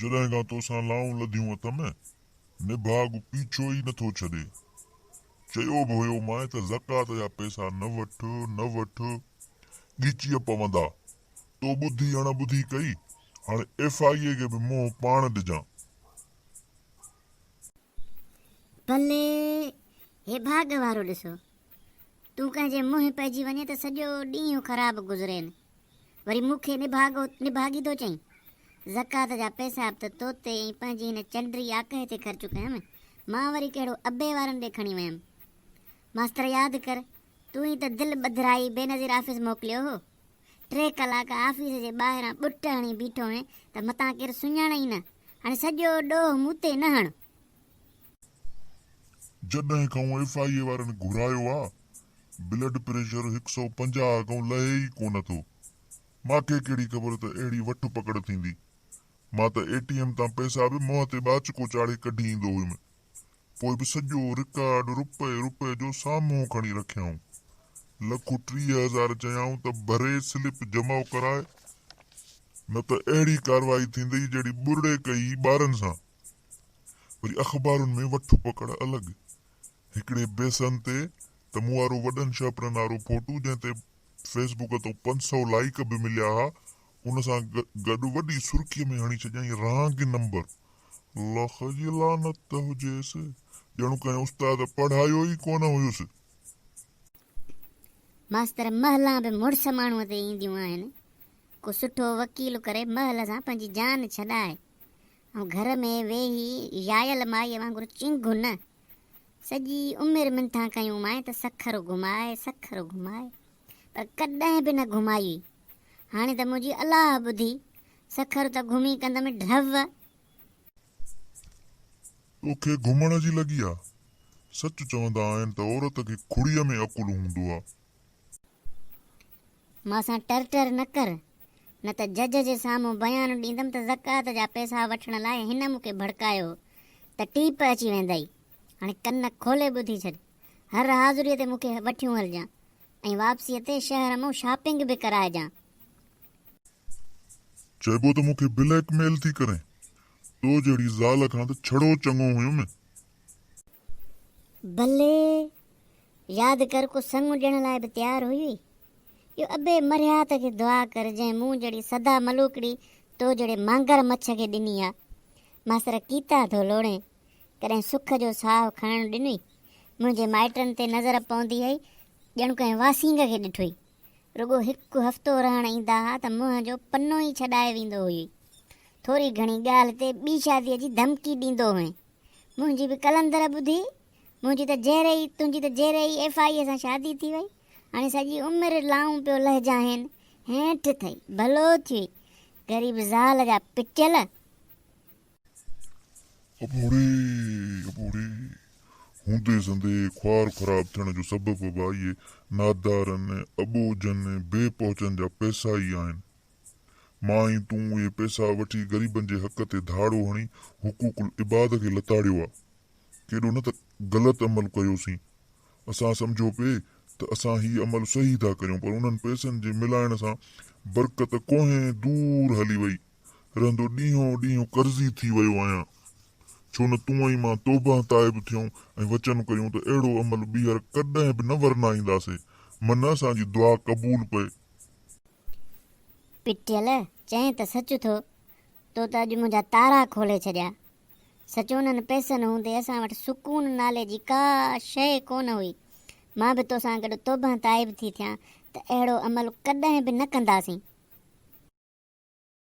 जॾहिं खां तोसां लाऊं लधियूं हथ में निभाग पीछो ई नथो छॾे। चयो बि हुयो मां त ज़कात जा पैसा न वठ ॻीचीअ पवंदा। तो ॿुधी अणॿुधी कई, हाणे FIA खे बि मुंहुं पाण ॾिजां। भले हे भाग वारो ॾिसो, तूं कंहिंजे मुंहुं पइजी वञे त सॼो ॾींहुं ख़राबु गुज़रेनि। वरी मूंखे निभागी थो चईं। ज़कात जा पैसा बि त तोते ऐं पंहिंजी हिन चंडरी आकहे ते ख़र्चु कयमि। मां वरी कहिड़ो अबे वारनि ॾे खणी वियमि। मास्तर यादि कर, तूं ई त दिलि ॿधराई बेनज़ीर ऑफिस मोकिलियो हो। 3 कलाक ऑफिस जे ॿाहिरां ॿुट हणी बीठो हुएं त मतां केरु सुञाणे ई न। हाणे सॼो ॾोह मूं ते न हण। जॾहिं खां FIA वारनि घुरायो आहे, ब्लड प्रेशर 150 खां लहे ई कोन थो। मूंखे कहिड़ी ख़बर त अहिड़ी वठ पकड़ थींदी। मां त ATM तां पैसा बि मुंहं ते बाचको चाढ़े कढी ईंदो हुयुमि। पोइ बि सॼो रिकॉर्ड रुपए जो साम्हूं खणी रखियऊं। 1,30,000 चयाऊं त भरे स्लिप जमा कराए, न त अहिड़ी कारवाई थींदी जहिड़ी बुरड़े कई ॿारनि सां। वरी अख़बारुनि में वठ पकड़ अलॻि। हिकिड़े बेसन ते त मूं वारो वॾनि छापरनि वारो फोटू जंहिं ते फेसबुक तो 500 लाइक बि मिलिया हा, उन सां गॾु वॾी सुर्खीअ में हणी छॾियईं रांग नंबर। लख जी लानत हुजेसि, ॼणु कंहिं उस्ताद पढ़ायो ई कोन हुयुसि। मास्तर महलां बि मुड़ुस माण्हूअ ते ईंदियूं आहिनि। को सुठो वकील करे महल सां पंहिंजी जान छॾाए, ऐं घर में वेही यायल माईअ वांगुरु चिंगु न। सॼी उमिरि मिंथा कयूं माए त सखर घुमाए, पर कॾहिं बि न घुमाई। हाणे त मुंहिंजी अलाह ॿुधी, सखर त घुमी कंदमि ढव। तोखे घुमण जी लॻी आहे? सच चवंदा आहिनि त औरत खे खुड़ीअ में अकुल हूंदो आहे। मांसां टर न कर, न त जज जे साम्हूं बयानु ॾींदमि त ज़कात जा पैसा वठण लाइ हिन मूंखे भड़कायो त टीप अची वेंदई। हाणे कन खोले ॿुधी छॾ। हर हाज़ुरीअ ते मूंखे वठियूं हलजां ऐं वापसीअ ते शहर मां शॉपिंग बि कराइजां। चइबो त मूंखे ब्लैकमेल थी करे। तो जहिड़ी ज़ाल खां त छड़ो चङो हुयुमि। भले यादि कर, को संग ॾियण लाइ बि तयारु हुई। यो अबे मरियात खे दुआ कर, जंहिं मूं जहिड़ी सदा मलूकड़ी तो जहिड़े मांगर मच्छ खे ॾिनी आहे। मास्तर कीता थो लोड़े, कॾहिं सुख जो साहु खणणु ॾिनई। मुंहिंजे माइटनि ते नज़र पवंदी हुई ॼणु कंहिं वासींग खे ॾिठोई। रुगो हिकु हफ़्तो रहण ईंदा हुआ त मुंहं जो पनो ई छॾाए वेंदो हुई। थोरी घणी ॻाल्हि ते ॿी शादीअ जी धमकी ॾींदो हुअईं। मुंहिंजी बि कलंदर ॿुधी, तुंहिंजी त जहिड़े ई FIA सां शादी थी वई। हाणे सॼी उमिरि लाऊं पियो लहिजा आहिनि। हेठि थई भलो थी ग़रीब ज़ाल जा पिटियल। अबोड़े हूंदे संदे ख्वार ख़राब थियण जो सबबु बि इहे नादारनि, अबोजनि, बेपहुचनि जा पैसा ई आहिनि। मां ई तूं इहे पैसा वठी ग़रीबनि जे हक़ ते धाड़ो हणी हुकूकुल इबाद खे लताड़ियो आहे। केॾो न त ग़लति अमल कयोसीं। असां सम्झो पे त असां हीउ अमल सही था कयूं, पर उन्हनि पैसनि जे मिलाइण सां बरकत कोहे दूर हली वई। रहंदो ॾींहों कर्ज़ी थी वियो आहियां। छो न तूं ऐं मां तौबा ताइब थियूं ऐं वचन कयूं त अहिड़ो अमल ॿीहर कॾहिं बि न वरनाईंदासीं। मन असांजी दुआ क़बूल पए। पिटियल चएं त सच थो, तो त अॼु मुंहिंजा तारा खोले छॾिया। सच उन्हनि पैसनि हूंदे असां वटि सुकून नाले जी का शइ कोन हुई। मां बि तोसां गॾु तौबा ताइब थी थियां त अहिड़ो अमल कॾहिं बि न कंदासीं।